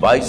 22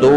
2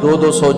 200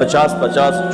50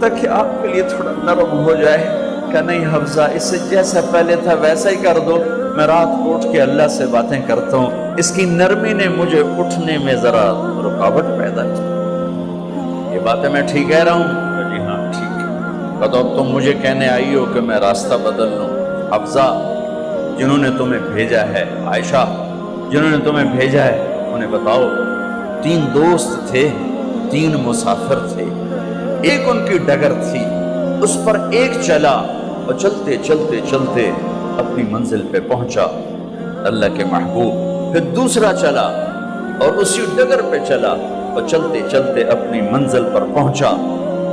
تاکہ آپ کے لیے تھوڑا نرم ہو جائے۔ کہ نہیں حفصہ، اس سے جیسا پہلے تھا ویسا ہی کر دو، میں رات کو اٹھ کے اللہ سے باتیں کرتا ہوں، اس کی نرمی نے مجھے اٹھنے میں ذرا رکاوٹ پیدا کی۔ یہ باتیں میں ٹھیک کہہ رہا ہوں؟ جی ہاں ٹھیک ہے۔ کہ تو اب تم مجھے کہنے آئی ہو کہ میں راستہ بدل لوں؟ حفصہ، جنہوں نے تمہیں بھیجا ہے، عائشہ جنہوں نے تمہیں بھیجا ہے، انہیں بتاؤ 3 دوست تھے، 3 مسافر تھے، ایک ان کی ڈگر تھی، اس پر ایک چلا اور چلتے چلتے چلتے اپنی منزل پہ پہنچا اللہ کے محبوب، پھر دوسرا چلا اور اسی ڈگر پہ چلا اور چلتے چلتے اپنی منزل پر پہنچا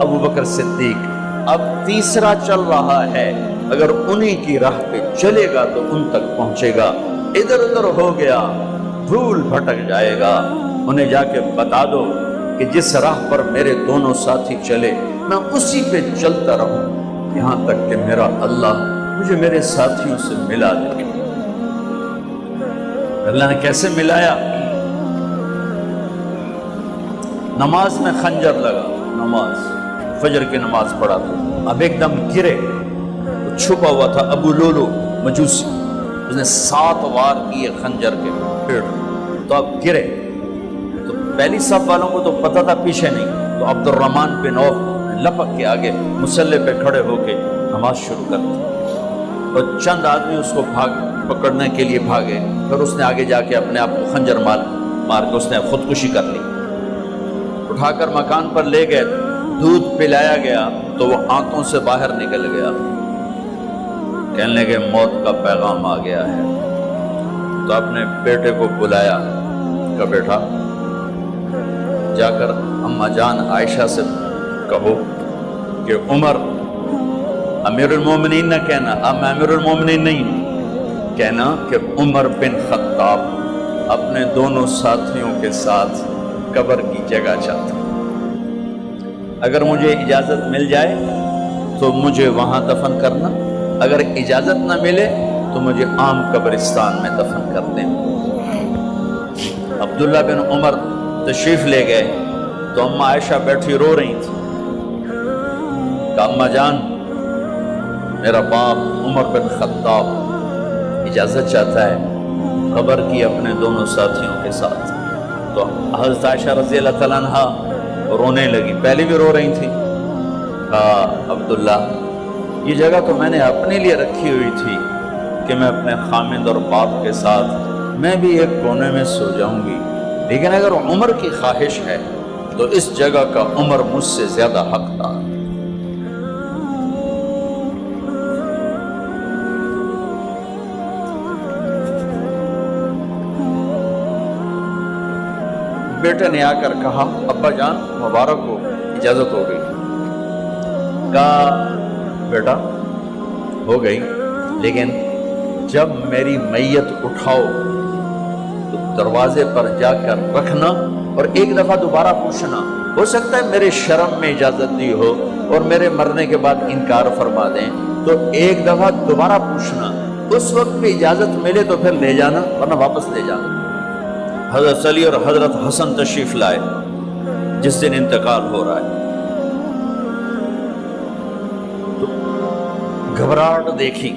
ابو بکر صدیق۔ اب تیسرا چل رہا ہے، اگر انہی کی راہ پہ چلے گا تو ان تک پہنچے گا، ادھر ادھر ہو گیا بھول بھٹک جائے گا۔ انہیں جا کے بتا دو کہ جس راہ پر میرے دونوں ساتھی چلے میں اسی پہ چلتا رہوں یہاں تک کہ میرا اللہ مجھے میرے ساتھیوں سے ملا دے۔ اللہ نے کیسے ملایا؟ نماز میں خنجر لگا، نماز فجر کی نماز پڑھا تھا، اب ایک دم گرے، چھپا ہوا تھا ابو لولو مجوسی، اس نے 7 وار کیے خنجر کے پھر، تو اب گرے تو پہلی صف والوں کو تو پتہ تھا پیچھے نہیں، تو عبد الرحمن بن عوف لپک کے آگے مصلی پہ کھڑے ہو کے نماز شروع کر دی، اور چند آدمی اس کو پکڑنے کے لیے بھاگے، پھر اس نے آگے جا کے اپنے آپ کو خنجر مار کے اس نے خودکشی کر لی، اٹھا کر مکان پر لے گئے، دودھ پلایا گیا تو وہ آنتوں سے باہر نکل گیا، کہنے لگے موت کا پیغام آ گیا ہے۔ تو اپنے بیٹے کو بلایا کہ بیٹا جا کر اماں جان عائشہ سے کہو کہ عمر، امیر المومنین نہ کہنا، اب میں امیر المومنین نہیں، کہنا کہ عمر بن خطاب اپنے دونوں ساتھیوں کے ساتھ قبر کی جگہ چاہتا، اگر مجھے اجازت مل جائے تو مجھے وہاں دفن کرنا، اگر اجازت نہ ملے تو مجھے عام قبرستان میں دفن کر دیں۔ عبداللہ بن عمر تشریف لے گئے تو اماں عائشہ بیٹھی رو رہی تھی کہ اماں جان میرا باپ عمر بن خطاب اجازت چاہتا ہے قبر کی اپنے دونوں ساتھیوں کے ساتھ۔ تو حضرت عائشہ رضی اللہ تعالیٰ عنہ رونے لگی، پہلے بھی رو رہی تھی، کہا عبداللہ یہ جگہ تو میں نے اپنے لیے رکھی ہوئی تھی کہ میں اپنے خامد اور باپ کے ساتھ میں بھی ایک کونے میں سو جاؤں گی، لیکن اگر عمر کی خواہش ہے تو اس جگہ کا عمر مجھ سے زیادہ حقدار۔ بیٹے نے آ کر کہا ابا جان مبارک ہو، اجازت ہو گئی۔ کہا بیٹا ہو گئی، لیکن جب میری میت اٹھاؤ تو دروازے پر جا کر رکھنا اور ایک دفعہ دوبارہ پوچھنا، ہو سکتا ہے میرے شرم میں اجازت دی ہو اور میرے مرنے کے بعد انکار فرما دیں، تو ایک دفعہ دوبارہ پوچھنا، اس وقت بھی اجازت ملے تو پھر لے جانا ورنہ واپس لے جانا۔ حضرت علی اور حضرت حسن تشریف لائے جس دن انتقال ہو رہا ہے، تو گھبراہٹ دیکھی،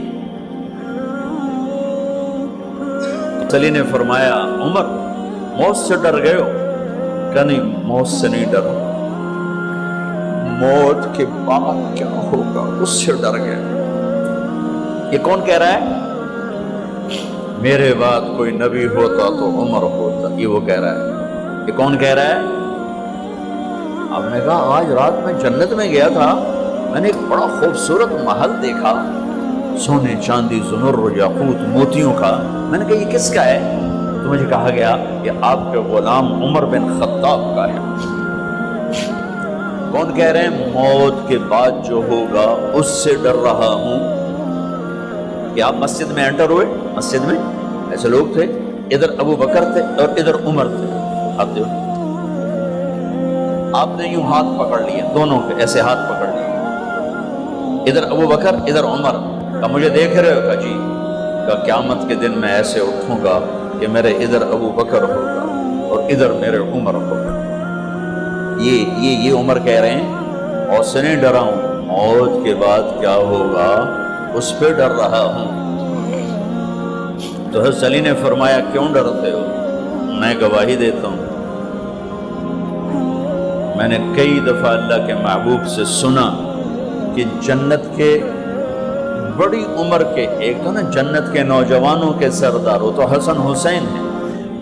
علی نے فرمایا عمر موت سے ڈر گئے ہو؟ کہ نہیں موت سے نہیں ڈرا، موت کے بعد کیا ہوگا اس سے ڈر گئے۔ یہ کون کہہ رہا ہے؟ میرے بعد کوئی نبی ہوتا تو عمر ہوتا، یہ وہ کہہ رہا ہے۔ یہ کون کہہ رہا ہے؟ آپ نے کہا آج رات میں جنت میں گیا تھا، میں نے ایک بڑا خوبصورت محل دیکھا، سونے چاندی زمرد یاقوت موتیوں کا، میں نے کہا یہ کس کا ہے؟ تو مجھے کہا گیا یہ آپ کے غلام عمر بن خطاب کا ہے۔ کون کہہ رہے ہیں موت کے بعد جو ہوگا اس سے ڈر رہا ہوں؟ کہ آپ مسجد میں انٹر ہوئے، مسجد میں ایسے لوگ تھے، ادھر ابو بکر تھے اور ادھر عمر تھے، آپ نے یوں ہاتھ پکڑ لیے، دونوں کے ایسے ہاتھ پکڑ لیے، ادھر ابو بکر ادھر عمر، کہ مجھے دیکھ رہے ہو؟ کہ جی۔ کہ قیامت کے دن میں ایسے اٹھوں گا کہ میرے ادھر ابو بکر ہوگا اور ادھر میرے عمر ہوگا۔ یہ عمر کہہ رہے ہیں موت سے نہیں ڈرا ہوں، موت کے بعد کیا ہوگا اس پہ ڈر رہا ہوں۔ تو حضرت علی نے فرمایا کیوں ڈرتے ہو؟ میں گواہی دیتا ہوں، میں نے کئی دفعہ اللہ کے محبوب سے سنا کہ جنت کے بڑی عمر کے، ایک تو نا جنت کے نوجوانوں کے سردار، وہ تو حسن حسین ہیں،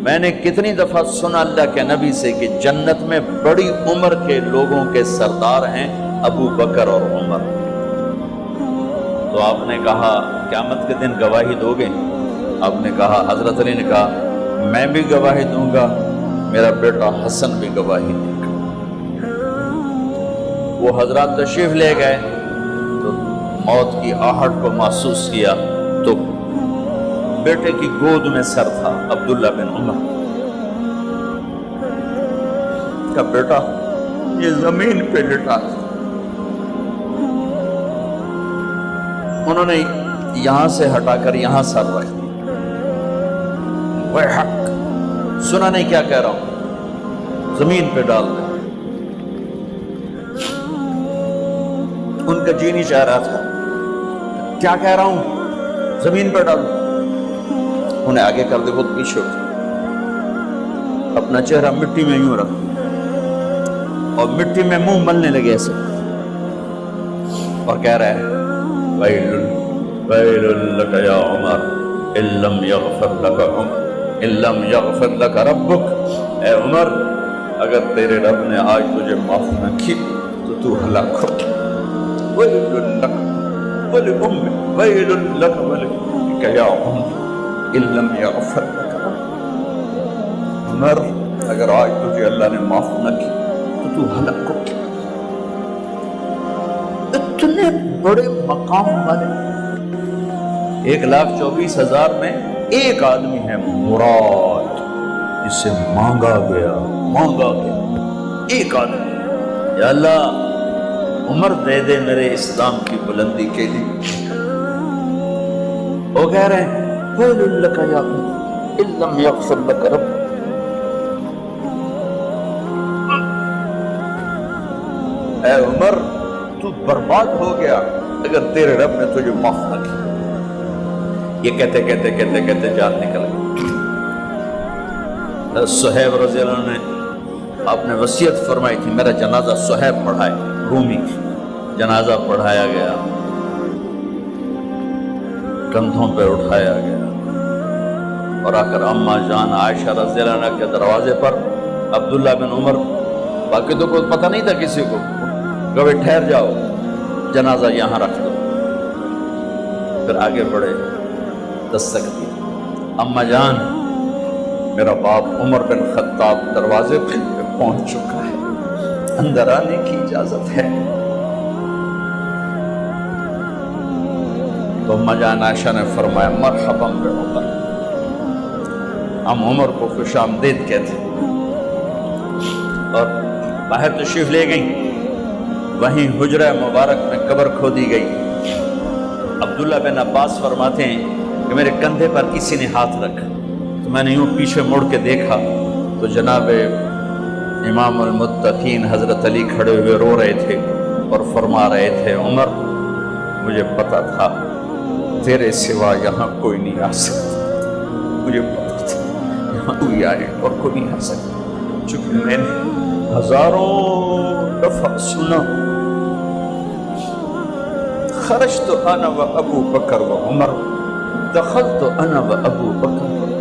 میں نے کتنی دفعہ سنا اللہ کے نبی سے کہ جنت میں بڑی عمر کے لوگوں کے سردار ہیں ابو بکر اور عمر۔ تو آپ نے کہا قیامت کے دن گواہی دو گے؟ آپ نے کہا، حضرت علی نے کہا میں بھی گواہی دوں گا، میرا بیٹا حسن بھی گواہی دے گا۔ وہ حضرات تشریف لے گئے تو موت کی آہٹ کو محسوس کیا تو بیٹے کی گود میں سر تھا عبداللہ بن عمر کا بیٹا، یہ زمین پہ لٹا تھا۔ انہوں نے یہاں سے ہٹا کر یہاں سر رکھ دی۔ وہ حق سنا نہیں کیا کہہ رہا ہوں، زمین پہ ڈال دیں۔ ان کا جی نہیں چاہ رہا تھا، کیا کہہ رہا ہوں، زمین پہ ڈال دیں۔ انہیں آگے کر دے، خود پیچھے اٹھا، اپنا چہرہ مٹی میں یوں رکھ اور مٹی میں منہ ملنے لگے ایسے، اور کہہ رہا ہے ویل لک یا عمر ان لم یغفر لک عمر ان لم یغفر لک ربک، اے عمر اگر تیرے رب نے آج تجھے معاف نہ کی تو تو ہلاک ہو۔ ویل لک ولأمک ویل لک ولک یا عمر ان لم یغفر لک ربک، عمر اگر آج تجھے اللہ نے معاف نہ کی تو تو ہلاک ہو۔ اتنے بڑے مقام والے 1,24,000 میں ایک آدمی ہے مراد، جسے مانگا گیا ایک آدمی، یا اللہ عمر دے دے میرے اسلام کی بلندی کے لیے۔ وہ کہہ رہے ہیں ویل لک یا عمر ان لم یغفر لک رب، اے عمر تو برباد ہو گیا اگر تیرے رب نے تجھے معاف نہ کیا۔ یہ کہتے کہتے کہتے کہتے جان نکل گئی۔ صہیب رضی اللہ عنہ نے آپ نے وصیت فرمائی تھی میرا جنازہ صہیب پڑھائے، رومی جنازہ پڑھایا گیا، کندھوں پہ اٹھایا گیا، اور آ کر اماں جان عائشہ رضی اللہ عنہ کے دروازے پر عبداللہ بن عمر، باقی تو کوئی پتہ نہیں تھا کسی کو، کبھی ٹھہر جاؤ جنازہ یہاں رکھ دو۔ پھر آگے بڑھے، دستک دی، اماں جان میرا باپ عمر بن خطاب دروازے پہ پہنچ چکا ہے، اندر آنے کی اجازت ہے۔ تو اماں جان عائشہ نے فرمایا مرحبا بعمر، ہم عمر کو خوش آمدید کہتے، اور باہر تشریف لے گئیں۔ وہیں حجرہ مبارک میں قبر کھودی گئی۔ عبداللہ بن عباس فرماتے ہیں کہ میرے کندھے پر کسی نے ہاتھ رکھا تو میں نے یوں پیچھے مڑ کے دیکھا تو جناب امام المتقین حضرت علی کھڑے ہوئے رو رہے تھے اور فرما رہے تھے عمر مجھے پتا تھا تیرے سوا یہاں کوئی نہیں آ سکتا، مجھے پتا تھا یہاں کوئی آئے اور کوئی نہیں آ سکتا، چونکہ میں نے ہزاروں دفعہ سنا خرجت انا و ابو بکر و عمر دخلت انا و ابو بکر و عمر،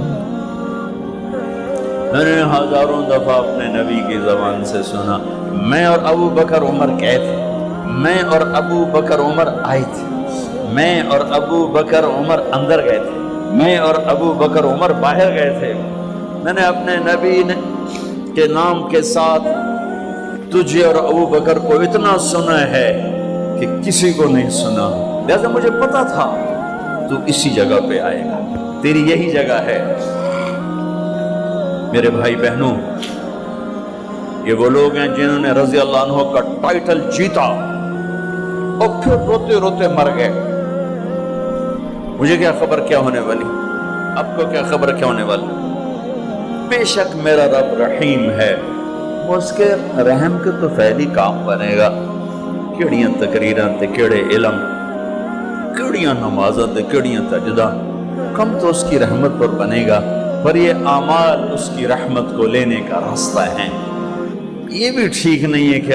میں نے ہزاروں دفعہ اپنے نبی کی زبان سے سنا میں اور ابو بکر عمر گئے تھے، میں اور ابو بکر عمر آئے تھے، میں اور ابو بکر عمر اندر گئے تھے، میں اور ابو بکر عمر باہر گئے تھے، میں نے اپنے نبی کے نام کے ساتھ تجھے اور ابو بکر کو اتنا سنا ہے کہ کسی کو نہیں سنا، لہذا مجھے پتا تھا تو اسی جگہ پہ آئے گا، تیری یہی جگہ ہے۔ میرے بھائی بہنوں، یہ وہ لوگ ہیں جنہوں نے رضی اللہ عنہ کا ٹائٹل جیتا اور پھر روتے روتے مر گئے۔ مجھے کیا خبر کیا ہونے والی، آپ کو کیا خبر کیا ہونے والی؟ بے شک میرا رب رحیم ہے، وہ اس کے رحم کے تو فعلی کام بنے گا۔ کیڑیاں تقریراں تے کیڑے علم، کیڑیاں نمازاں تے کیڑیاں تجدہ، کم تو اس کی رحمت پر بنے گا، پر یہ اعمال اس کی رحمت کو لینے کا راستہ ہیں۔ یہ بھی ٹھیک نہیں ہے کہ